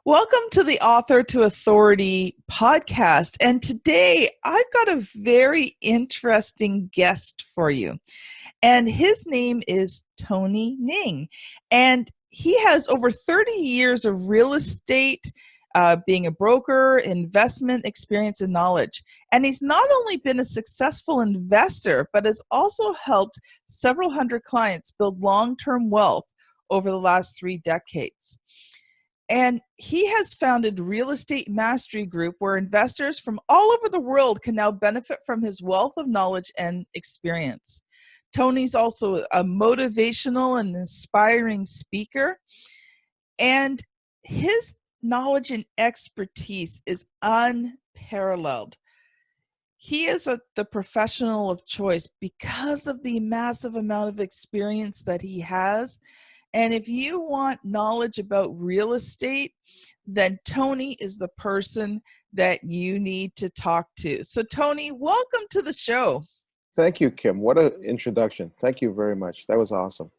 Welcome to the Author to Authority podcast. And today I've got a very interesting guest for you. And his name is Tony Ning. And he has over 30 years of real estate, being a broker, investment experience, and knowledge. And he's not only been a successful investor, but has also helped several hundred clients build long-term wealth over the last 3 decades. And he has founded Real Estate Mastery Group, where investors from all over the world can now benefit from his wealth of knowledge and experience. Tony's also a motivational and inspiring speaker, and his knowledge and expertise is unparalleled. He is the professional of choice because of the massive amount of experience that he has. And if you want knowledge about real estate, then Tony is the person that you need to talk to. So Tony, welcome to the show. Thank you, Kim. What an introduction. Thank you very much. That was awesome.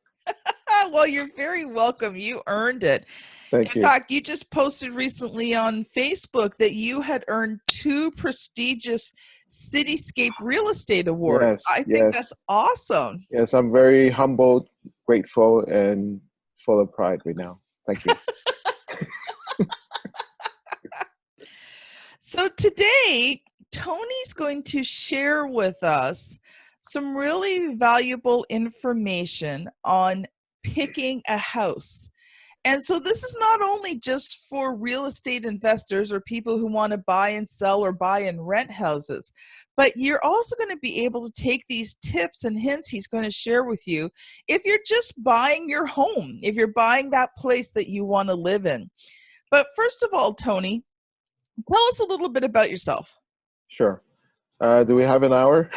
Well, you're very welcome. You earned it. Thank you. In fact, you just posted recently on Facebook that you had earned 2 prestigious Cityscape Real Estate Awards. Yes, I think that's awesome. Yes, I'm very humbled, grateful, and full of pride right now. Thank you. So today, Tony's going to share with us some really valuable information on picking a house. And so this is not only just for real estate investors or people who want to buy and sell or buy and rent houses, but you're also going to be able to take these tips and hints he's going to share with you if you're just buying your home, if you're buying that place that you want to live in. But first of all, Tony, tell us a little bit about yourself. Sure. Do we have an hour?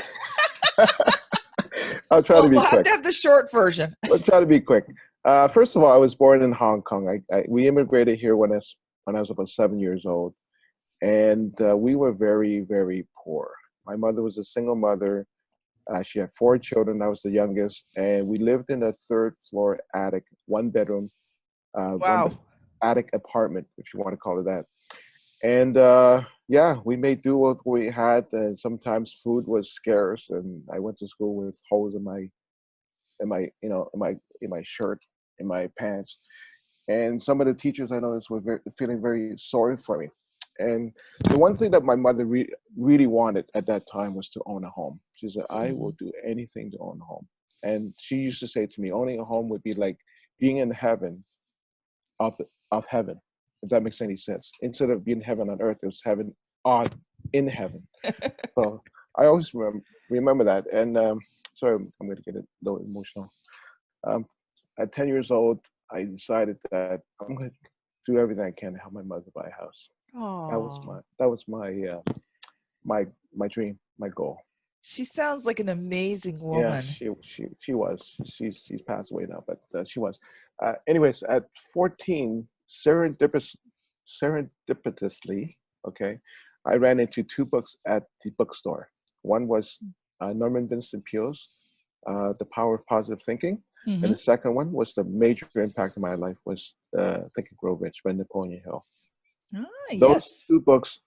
I'll try to be quick. We'll have to have the short version. I'll try to be quick. First of all, I was born in Hong Kong. We immigrated here when I was about 7 years old, and we were very, very poor. My mother was a single mother. She had 4 children. I was the youngest, and we lived in a 3rd floor attic, 1 bedroom, attic apartment, if you want to call it that. And we made do with what we had, and sometimes food was scarce, and I went to school with holes in my shirt, in my pants, and some of the teachers I noticed were feeling very sorry for me. And the one thing that my mother really wanted at that time was to own a home. She said, "I will do anything to own a home." And she used to say to me, owning a home would be like being in heaven of heaven, if that makes any sense. Instead of being heaven on earth, it was heaven in heaven. So I always remember that. And sorry, I'm going to get a little emotional. At 10 years old, I decided that I'm going to do everything I can to help my mother buy a house. Aww. That was my dream, my goal. She sounds like an amazing woman. Yeah, she was. She's passed away now, but she was. Anyways, at 14, serendipitously, okay, I ran into 2 books at the bookstore. One was Norman Vincent Peale's The Power of Positive Thinking. Mm-hmm. And the second one was the major impact in my life was Think and Grow Rich by Napoleon Hill. Those 2 books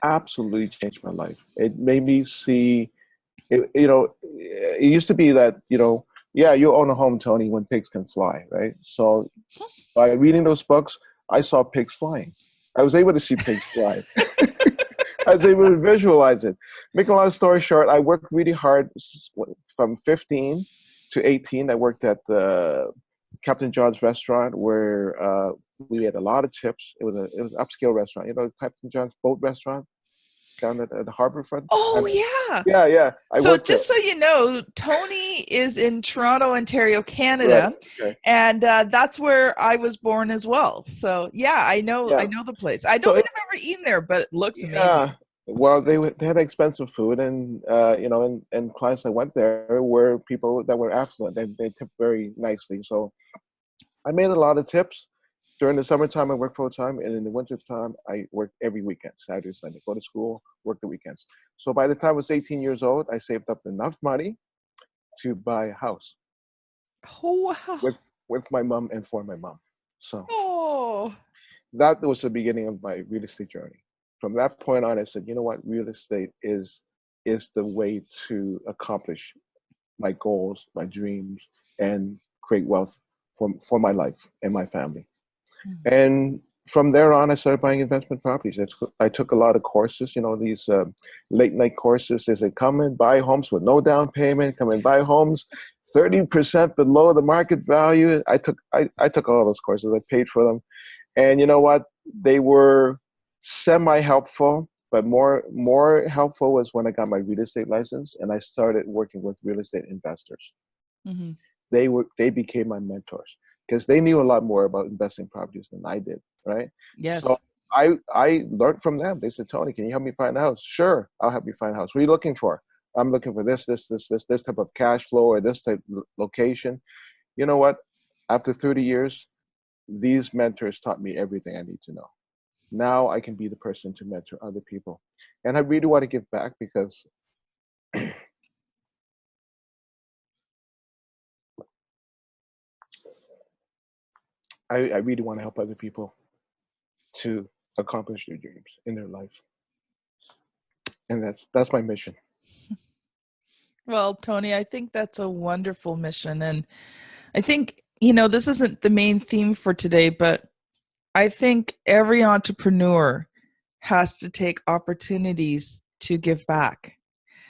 absolutely changed my life. It made me see, it used to be that, you own a home, Tony, when pigs can fly, right? So by reading those books, I saw pigs flying. I was able to see pigs fly. I was able to visualize it. Making a long story short, I worked really hard from 15 to 18. I worked at Captain John's restaurant where we had a lot of tips. It was an upscale restaurant. Captain John's boat restaurant down at the harbor front. Oh, yeah. Yeah. So just so you know, Tony is in Toronto, Ontario, Canada. Right. Okay. And that's where I was born as well. So yeah, I know the place. I don't think I've ever eaten there, but it looks amazing. Yeah. Well, they had expensive food, and and clients that went there were people that were affluent. They tipped very nicely. So I made a lot of tips. During the summertime, I worked full time, and in the wintertime, I worked every weekend, Saturday, Sunday. Go to school, work the weekends. So by the time I was 18 years old, I saved up enough money to buy a house. Oh, wow. With my mom and for my mom. So. Oh. that was the beginning of my real estate journey. From that point on, I said, you know what, real estate is the way to accomplish my goals, my dreams, and create wealth for my life and my family. Mhm. And from there on, I started buying investment properties. I took a lot of courses, you know, these late night courses. They said, come and buy homes with no down payment, come and buy homes 30% below the market value. I took all those courses. I paid for them. And you know what? They were semi-helpful, but more helpful was when I got my real estate license and I started working with real estate investors. Mhm. They became my mentors because they knew a lot more about investing properties than I did, right? So Yes. I learned from them. They said, Tony, can you help me find a house? Sure, I'll help you find a house. What are you looking for? I'm looking for this type of cash flow or this type of location. You know what? After 30 years, these mentors taught me everything I need to know. Now I can be the person to mentor other people. And I really want to give back because I really want to help other people to accomplish their dreams in their life. And that's my mission. Well, Tony, I think that's a wonderful mission. And I think, this isn't the main theme for today, but I think every entrepreneur has to take opportunities to give back.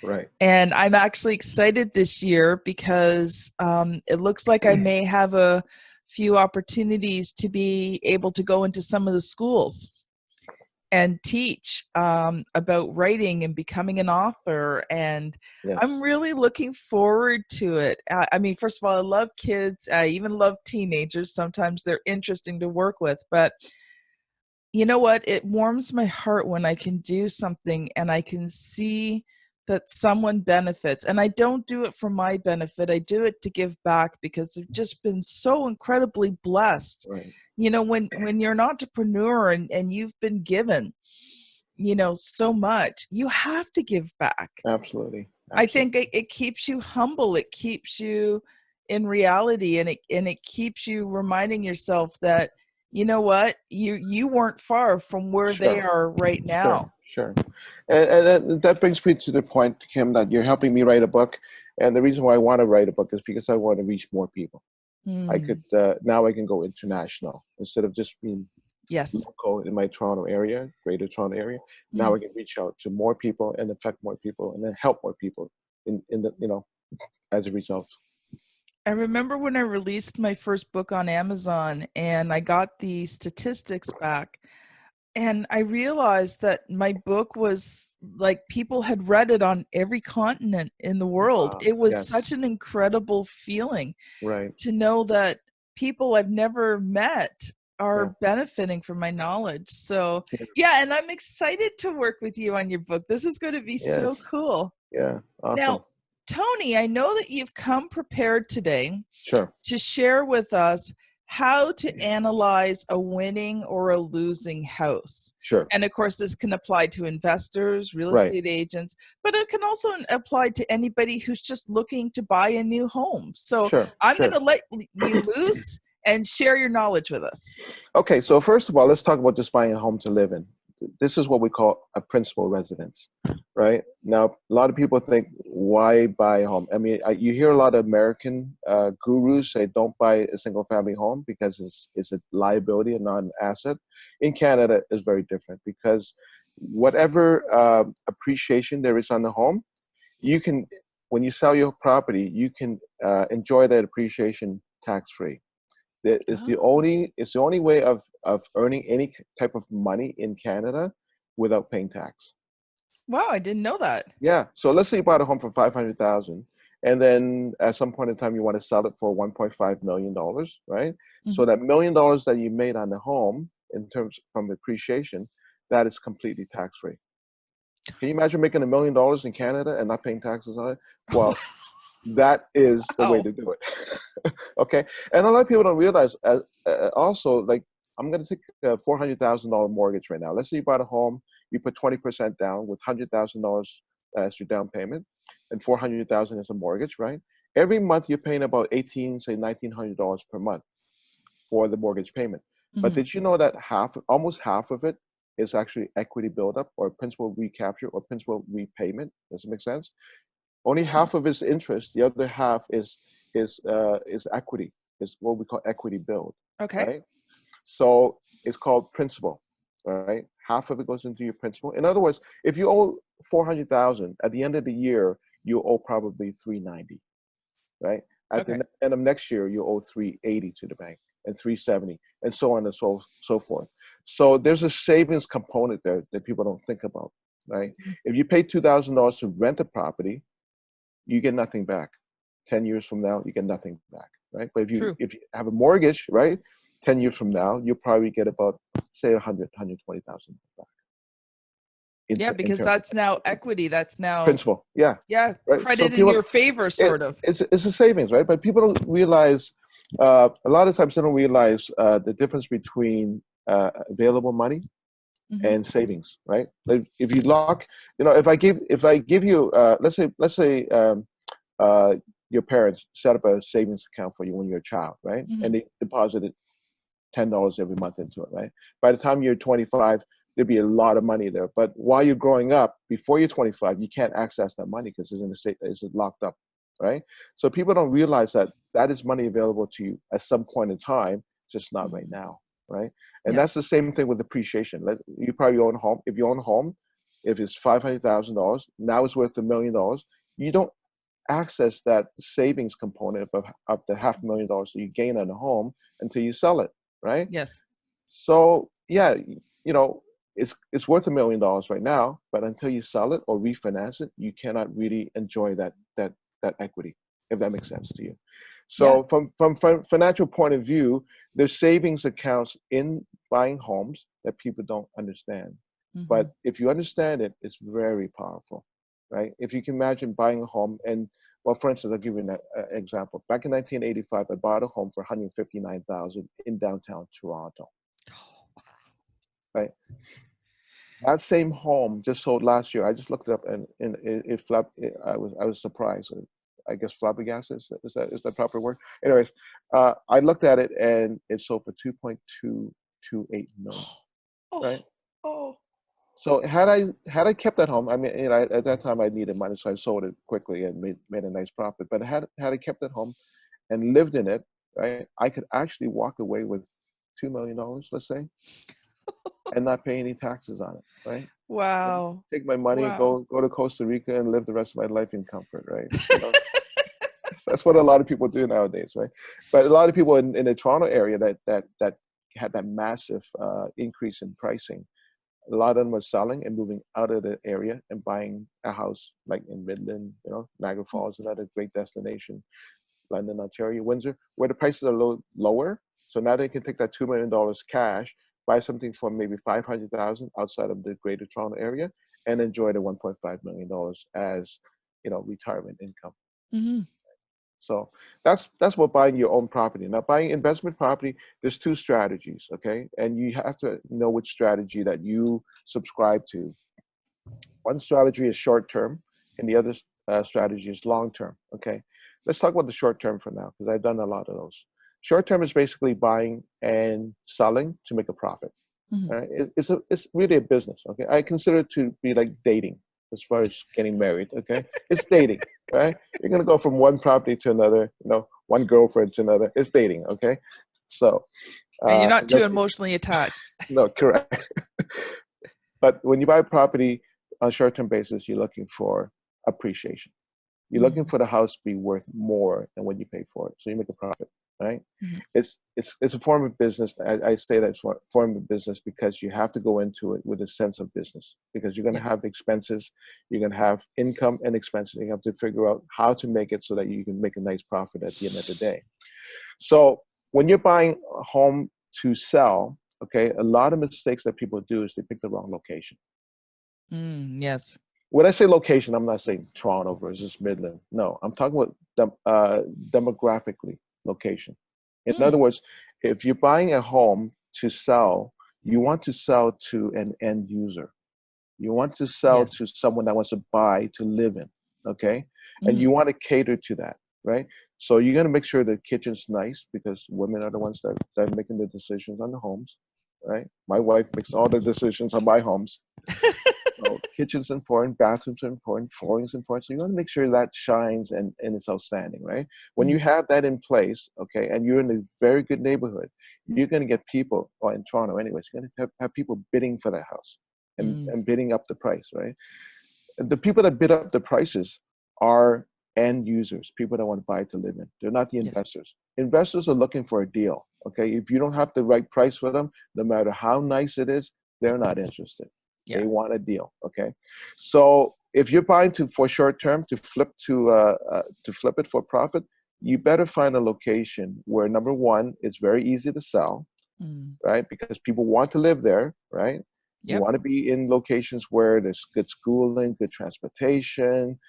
Right. And I'm actually excited this year because it looks like I may have a few opportunities to be able to go into some of the schools and teach about writing and becoming an author. And I'm Yes. really looking forward to it. I mean, first of all, I love kids. I even love teenagers. Sometimes they're interesting to work with. But you know what? It warms my heart when I can do something and I can see that someone benefits. And I don't do it for my benefit. I do it to give back because I've just been so incredibly blessed. Right. When you're an entrepreneur and you've been given, so much, you have to give back. Absolutely. I think Absolutely. it keeps you humble. It keeps you in reality, and it keeps you reminding yourself that you weren't far from where they Sure. are right Sure. now. Sure. And that brings me to the point, Kim, that you're helping me write a book. And the reason why I want to write a book is because I want to reach more people. I could Hmm. now I can go international instead of just being Yes. local in my Toronto area, Greater Toronto area. Now Mm. I can reach out to more people and affect more people, and then help more people in the as a result. I remember when I released my first book on Amazon and I got the statistics back, and I realized that my book was like people had read it on every continent in the world. Wow. It was such Yes. an incredible feeling Right. to know that people I've never met Yeah. are benefiting from my knowledge. So, Yeah. yeah, and I'm excited to work with you on your book. This is going to be so Yes. cool. Yeah. Now, Awesome. Tony, I know that you've come prepared today Sure. to share with us how to analyze a winning or a losing house. Sure. And of course, this can apply to investors, real Right. estate agents, but it can also apply to anybody who's just looking to buy a new home. So Sure. I'm going Sure. to let you loose and share your knowledge with us. Okay, so first of all, let's talk about just buying a home to live in. This is what we call a principal residence, right? Now, a lot of people think, why buy a home? I mean, you hear a lot of American gurus say, don't buy a single family home because it's a liability and not an asset. In Canada, it's very different because whatever appreciation there is on the home, you can, when you sell your property, you can enjoy that appreciation tax free. That is the Oh, only it's the only way of earning any type of money in Canada without paying tax. wow, I didn't know that. Yeah. So let's say you bought a home for 500,000, and then at some point in time you want to sell it for $1.5 million, right? So Mhm. that $1 million that you made on the home in terms from appreciation, that is completely tax free. Can you imagine making $1 million in Canada and not paying taxes on it? Well, that is the way Wow. to do it. Okay, and a lot of people don't realize also, like, I'm going to take a $400,000 mortgage right now. Let's say you bought a home, you put 20% down with $100,000 as your down payment, and 400,000 as a mortgage, right? Every month you're paying about 18, say $1,900 per month for the mortgage payment. But Hmm. did you know that almost half of it is actually equity buildup or principal recapture or principal repayment? Does it make sense? Only Hmm. half of his interest. The other half is equity. Is what we call equity build, Okay. right? So it's called principal, right? Half of it goes into your principal. In other words, if you owe 400,000 at the end of the year, you owe probably 390, right? At Okay. the end of next year, you owe 380 to the bank and 370, and so on and so forth. So there's a savings component there that people don't think about, right? Mhm. If you pay $2,000 to rent a property, you get nothing back. 10 years from now, you get nothing back, right? But True. if you have a mortgage, right, 10 years from now, you'll probably get about, say, 120,000 back Yeah, in because terms of that's now equity. That's now, principal. Yeah, yeah, right. So credit in people, your favor, sort of. it's a savings, right? But people don't realize, a lot of times they don't realize the difference between available money Hmm. and savings, right? Like if you lock, if I give you, let's say uh, your parents set up a savings account for you when you're a child, right? Hmm. And they deposited $10 every month into it, right? By the time you're 25, there'd be a lot of money there. But while you're growing up, before you're 25, you can't access that money because it's locked up, right? So people don't realize that that is money available to you at some point in time, just not right Hmm. now, right? And Yeah. that's the same thing with depreciation. You probably own a home. If you own a home, if it's $500,000, now it's worth $1 million. You don't access that savings component of up to $500,000 that you gain on a home until you sell it, right? Yes. So yeah, it's worth $1 million right now, but until you sell it or refinance it, you cannot really enjoy that equity, if that makes sense to you. Yeah. So from financial point of view, there's savings accounts in buying homes that people don't understand. Hmm. But if you understand it, it's very powerful, right? If you can imagine buying a home and well, for instance, I'll give you an example. Back in 1985, I bought a home for 159,000 in downtown Toronto. Right. That same home just sold last year. I just looked it up and it flapped. I was surprised. I guess flabbergasted is that proper word? Anyways, I looked at it and it sold for 2.228 million. Right. Oh, oh. So had I kept that home, I mean, at that time I needed money, so I sold it quickly and made a nice profit. But had I kept that home and lived in it, right, I could actually walk away with $2 million, let's say, and not pay any taxes on it, right? And Wow. take my money, Wow. go to Costa Rica, and live the rest of my life in comfort, right? That's what a lot of people do nowadays, right? But a lot of people in the Toronto area that had that massive increase in pricing, a lot of them were selling and moving out of the area and buying a house like in Midland, Niagara Falls, another great destination, London, Ontario, Windsor, where the prices are lower. So now they can take that $2 million cash, buy something for maybe 500,000 outside of the Greater Toronto area, and enjoy the $1.5 million as retirement income. Hmm. So that's what buying your own property. Now, buying investment property, there's two strategies, okay, and you have to know which strategy that you subscribe to. One strategy is short term, and the other strategy is long term. Okay, let's talk about the short term for now because I've done a lot of those. Short term is basically buying and selling to make a profit. Hmm. All right, it's really a business. Okay, I consider it to be like dating as far as getting married. Okay, it's dating, right? You're gonna go from one property to another. One girlfriend to another. It's dating. Okay, so And you're not too unless emotionally attached. no, correct. But when you buy a property on a short-term basis, you're looking for appreciation. You're looking Hmm. for the house to be worth more than what you pay for it, so you make a profit, right? Hmm. It's a form of business. I say that it's a form of business because you have to go into it with a sense of business because you're going to Yeah. have expenses, you're going to have income and expenses. You have to figure out how to make it so that you can make a nice profit at the end of the day. So when you're buying a home to sell, okay, a lot of mistakes that people do is they pick the wrong location. Yes. When I say location, I'm not saying Toronto versus Midland. No, I'm talking about demographically location. In Mm. other words, if you're buying a home to sell, you want to sell to an end user. You want to sell Yes. to someone that wants to buy to live in, okay? And Hmm. you want to cater to that. right? So you're going to make sure the kitchen's nice because women are the ones that are making the decisions on the homes, right? My wife makes all the decisions on my homes. So kitchen's important, bathrooms are important, flooring's important. So you want to make sure that shines and it's outstanding, right? When you Mm. have that in place, okay, and you're in a very good neighborhood, you're going to get people, or in Toronto anyways, you're going to have people bidding for that house Mm. and bidding up the price, right? The people that bid up the prices are end users, people that want to buy to live in. They're not the Yes. investors. Investors are looking for a deal. Okay, if you don't have the right price for them, no matter how nice it is, they're not interested. Yeah. They want a deal. Okay, so if you're buying for short term to flip it for profit, you better find a location where number one, it's very easy to sell, Mm. right? Because people want to live there, right? You Yep. want to be in locations where there's good schooling, good transportation,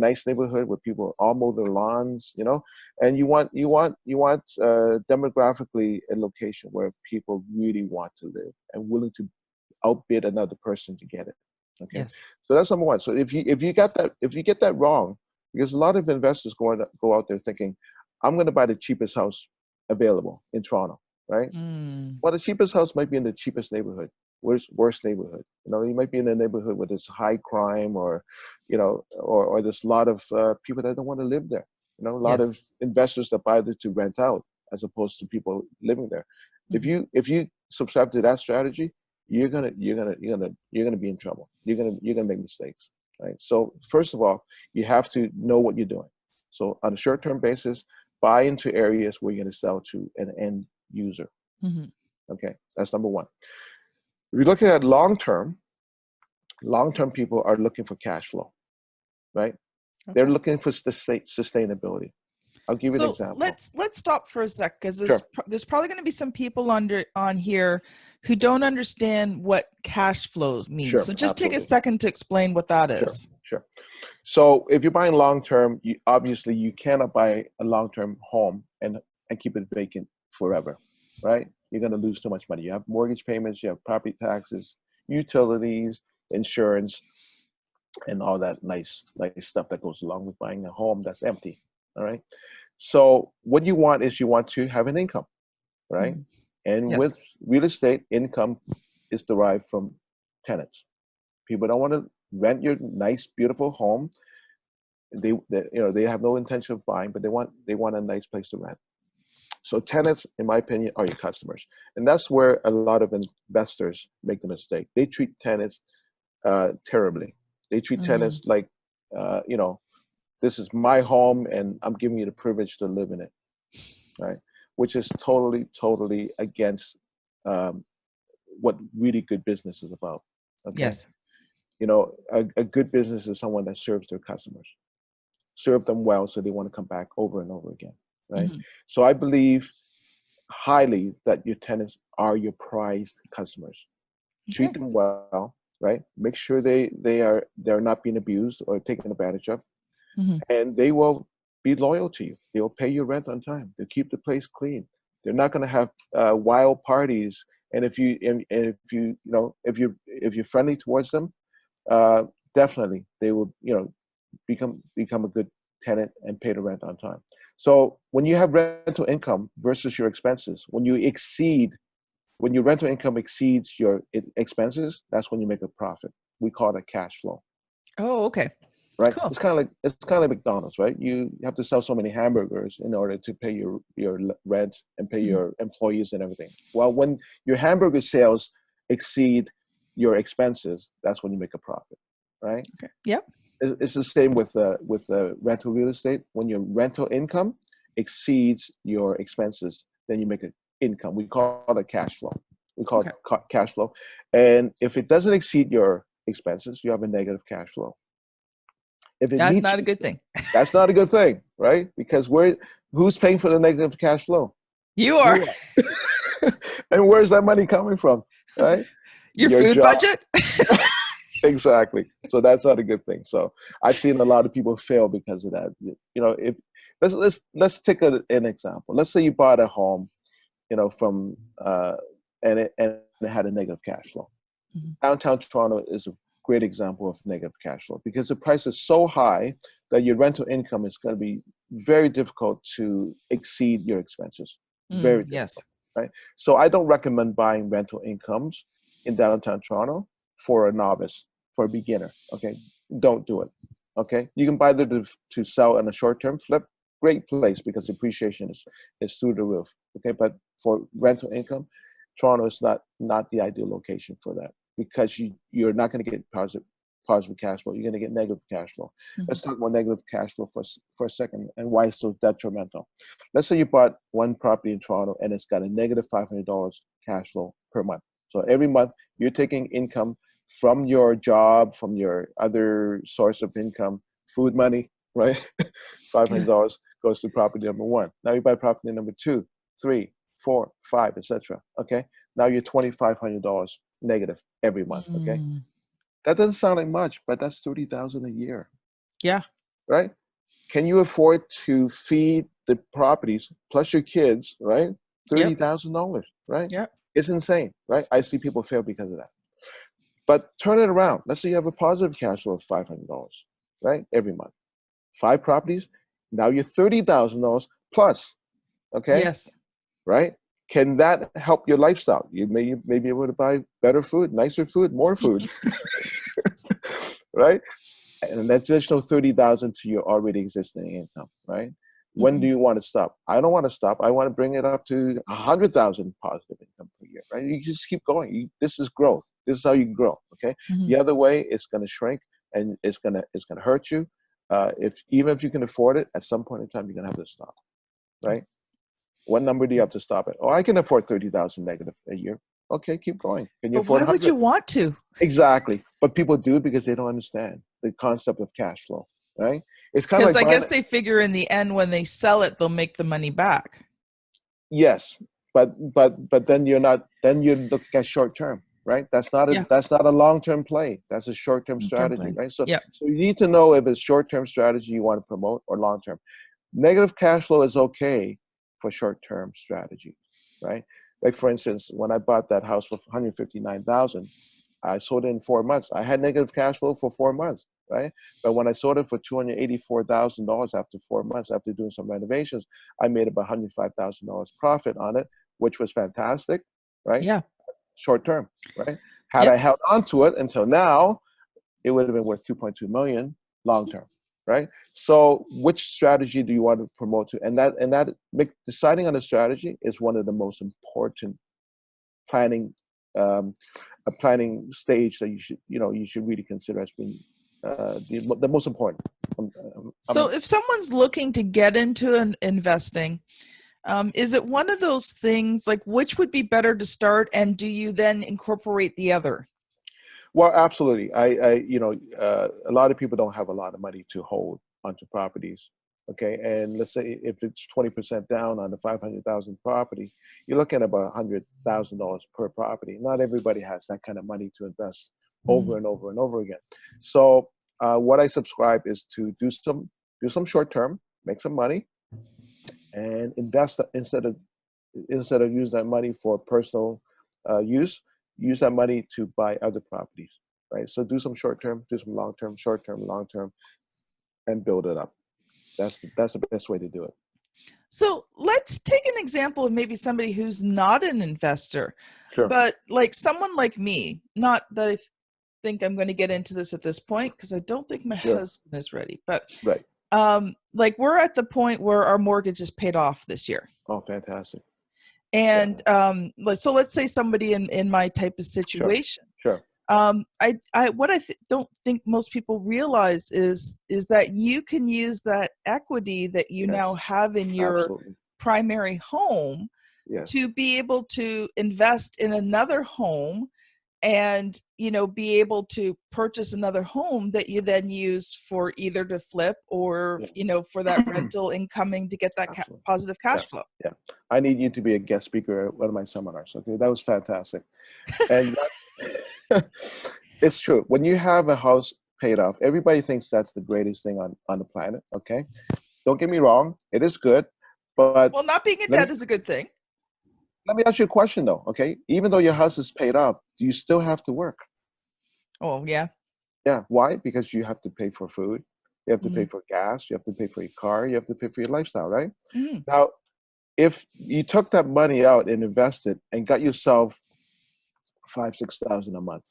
nice neighborhood where people all mow their lawns, and you want demographically a location where people really want to live and willing to outbid another person to get it. Okay, Yes. so that's number one. So if you get that wrong, because a lot of investors go out there thinking, I'm going to buy the cheapest house available in Toronto, right? Mm. Well, the cheapest house might be in the cheapest neighborhood, worst neighborhood. You might be in a neighborhood where there's high crime, or, or there's a lot of people that don't want to live there. A lot Yes. of investors that buy there to rent out as opposed to people living there. If Mhm. you subscribe to that strategy, you're gonna be in trouble. You're gonna make mistakes, right? So first of all, you have to know what you're doing. So on a short-term basis, buy into areas where you're gonna sell to an end user. Mhm. Okay, that's number one. If you're looking at long-term people are looking for cash flow, right? They're Okay. looking for sustainability. I'll give you an So example. let's stop for a sec because Sure, there's probably going to be some people on here who don't understand what cash flow means. sure, So just take a absolutely. second to explain what that Sure, is. sure. So if you're buying long-term, obviously you cannot buy a long-term home and keep it vacant forever, right? You're going to lose so much money. You have mortgage payments, you have property taxes, utilities, insurance, and all that nice stuff that goes along with buying a home that's empty. All right. So what you want is you want to have an income, right? Mhm. And Yes. with real estate, income is derived from tenants. People don't want to rent your nice, beautiful home. They have no intention of buying, but they want a nice place to rent. So tenants, in my opinion, are your customers, and that's where a lot of investors make the mistake. They treat tenants terribly. They treat Mm. tenants like, this is my home and I'm giving you the privilege to live in it, right? Which is totally against um, what really good business is about. Okay, Yes. a good business is someone that serves their customers, serve them well, so they want to come back over and over again, right? Mhm. So I believe highly that your tenants are your prized customers. Treat Okay. them well, right? Make sure they're not being abused or taken advantage of, Mhm. and they will be loyal to you. They will pay your rent on time. They'll keep the place clean. They're not going to have wild parties. And and if you're friendly towards them, uh, definitely they will become a good tenant and pay the rent on time. So when you have rental income versus your expenses, when your rental income exceeds your expenses, that's when you make a profit. We call it cash flow, Oh, okay. right? Cool. It's kind of like McDonald's, right? You have to sell so many hamburgers in order to pay your rent and pay Mhm. your employees and everything. Well, when your hamburger sales exceed your expenses, that's when you make a profit, right? Okay. Yep. It's the same with rental real estate. When your rental income exceeds your expenses, then you make an income. We call it cash flow. We call it Okay. cash flow. And if it doesn't exceed your expenses, you have a negative cash flow. If it That's meets, not a good thing. that's not a good thing, right? Because who's paying for the negative cash flow? You are. You are. And where's that money coming from, right? Your Your food job. budget? Exactly. So that's not a good thing. So I've seen a lot of people fail because of that. If let's take an example. Let's say you bought a home, from and it had a negative cash flow. Mhm. Downtown Toronto is a great example of negative cash flow because the price is so high that your rental income is going to be very difficult to exceed your expenses. Very Yes. difficult, right? So I don't recommend buying rental incomes in downtown Toronto for a novice, for a beginner. Okay, don't do it. Okay, you can buy them to sell in a short-term flip. Great place because appreciation is through the roof. Okay, but for rental income, Toronto is not the ideal location for that because you're not going to get positive cash flow. You're going to get negative cash flow. Let's talk about negative cash flow for a second and why it's so detrimental. Let's say you bought one property in Toronto and it's got a negative $500 cash flow per month. So every month you're taking income from your job, from your other source of income, food money, right? $500 goes to property number one. Now you buy property number two, three, four, five, etc. Okay. Now you're $2,500 negative every month. Okay. That doesn't sound like much, but that's $30,000 a year. Yeah. Right? Can you afford to feed the properties plus your kids? Right? $30,000. Right? Yeah. It's insane. Right? I see people fail because of that. But turn it around. Let's say you have a positive cash flow of $500. Right? Every month. 5 properties. Now you're $30,000 plus. Okay. Yes. Right? Can that help your lifestyle? You may be able to buy better food, nicer food, more food. Right? An additional $30,000 to your already existing income, right? When do you want to stop? I don't want to stop. I want to bring it up to 100,000 positive income per year, right? You just keep going. This is growth. This is how you grow. Okay. The other way, it's going to shrink and it's gonna hurt you. Even if you can afford it, at some point in time, you're gonna have to stop, right? What number do you have to stop at? Oh, I can afford 30,000 negative a year. Okay, keep going. Can you But afford why 100? would you want to? Exactly. But people do because they don't understand the concept of cash flow, right? It's kind of Because like I guess buying. they figure in the end when they sell it, they'll make the money back. Yes, but then you're not. Then you're looking at short term, right? That's not a long term play. That's a short term strategy, right? So you need to know if it's short term strategy you want to promote or long term. Negative cash flow is okay for short term strategy, right? Like for instance, when I bought that house for 159,000, I sold it in 4 months. I had negative cash flow for 4 months, right? But when I sold it for $284,000 after 4 months, after doing some renovations, I made about $105,000 profit on it, which was fantastic, right? Yeah. Short term, right? Had I held on to it until now, it would have been worth 2.2 million long term, right? So which strategy do you want to promote to? And deciding on a strategy is one of the most important planning a planning stage that you should really consider as being the most important. So if someone's looking to get into investing, is it one of those things like which would be better to start, and do you then incorporate the other? Well, absolutely. A lot of people don't have a lot of money to hold onto properties. Okay, and let's say if it's 20% down on the 500,000 property, you're looking at about $100,000 per property. Not everybody has that kind of money to invest over and over and over again. So what I subscribe is to do some short term, make some money, and invest instead of using that money for personal use that money to buy other properties, right? So do some short term, do some long term, short term, long term, and build it up. That's the best way to do it. So let's take an example of maybe somebody who's not an investor, but like someone like me, not that I think I'm going to get into this at this point because I don't think my husband is ready, but like we're at the point where our mortgage is paid off this year. Oh, fantastic. And so let's say somebody in my type of situation. What I don't think most people realize is that you can use that equity that you now have in your primary home to be able to invest in another home and be able to purchase another home that you then use for either to flip or for that rental incoming to get that positive cash flow. I need you to be a guest speaker at one of my seminars. Okay, that was fantastic. And it's true. When you have a house paid off, everybody thinks that's the greatest thing on the planet. Okay, don't get me wrong, it is good, but not being in debt is a good thing. Let me ask you a question though. Okay, even though your house is paid off, do you still have to work? Oh yeah. Yeah. Why? Because you have to pay for food. You have to pay Mm-hmm. for gas. You have to pay for your car. You have to pay for your lifestyle, right? Mm-hmm. Now, if you took that money out and invested and got yourself 5,000, 6,000 a month,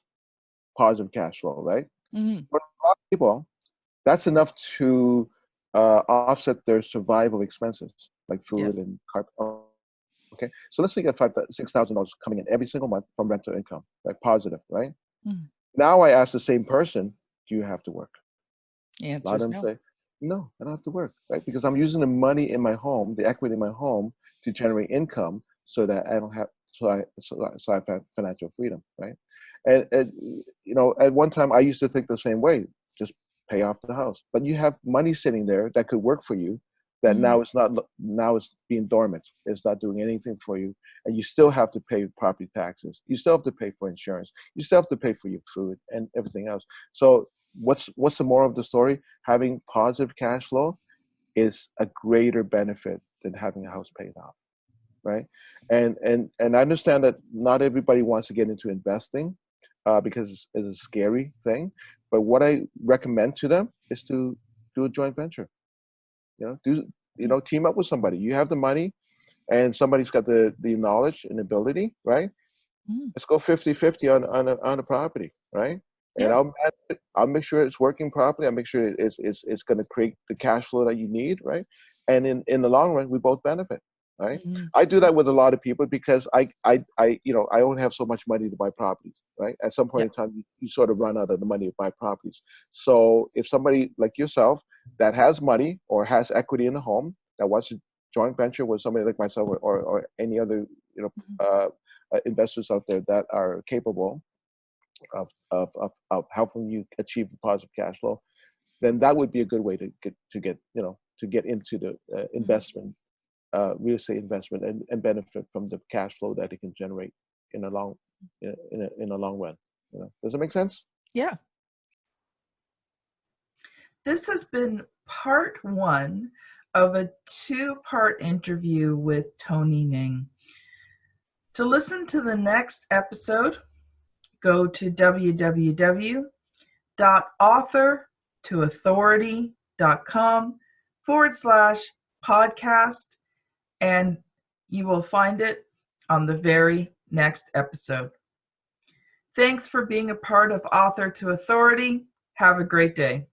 positive cash flow, right? Mm-hmm. For a lot of people, that's enough to offset their survival expenses like food Yes. and car. Okay, so let's say you get $6,000 coming in every single month from rental income, right? Positive, right? Mm-hmm. Now I ask the same person, do you have to work? The A lot of answer is them no. say, no, I don't have to work, right? Because I'm using the money in my home, the equity in my home, to generate income, so that I don't have, so I have financial freedom, right? And at one time I used to think the same way, just pay off the house. But you have money sitting there that could work for you, that Mm-hmm. now it's being dormant. It's not doing anything for you, and you still have to pay property taxes. You still have to pay for insurance. You still have to pay for your food and everything else. So what's the moral of the story? Having positive cash flow is a greater benefit than having a house paid off, right? And I understand that not everybody wants to get into investing because it's a scary thing. But what I recommend to them is to do a joint venture. Team up with somebody. You have the money, and somebody's got the knowledge and ability, right? Mm-hmm. Let's go 50-50 on a property, right? And Yeah. I'll make sure it's working properly. I'll make sure it's going to create the cash flow that you need, right? And in the long run, we both benefit, right? Mm-hmm. I do that with a lot of people because I only have so much money to buy properties, right? At some point Yeah. in time, you sort of run out of the money to buy properties. So if somebody like yourself that has money or has equity in the home that wants to joint venture with somebody like myself or any other, you know, Mm-hmm. uh, investors out there that are capable of helping you achieve positive cash flow, then that would be a good way to get into the Mm-hmm. investment, real estate investment, and benefit from the cash flow that it can generate in a long in a long run. Does it make sense? Yeah. This has been part one of a two-part interview with Tony Ning. To listen to the next episode, go to www.authortoauthority.com/podcast, and you will find it on the very next episode. Thanks for being a part of Author to Authority. Have a great day.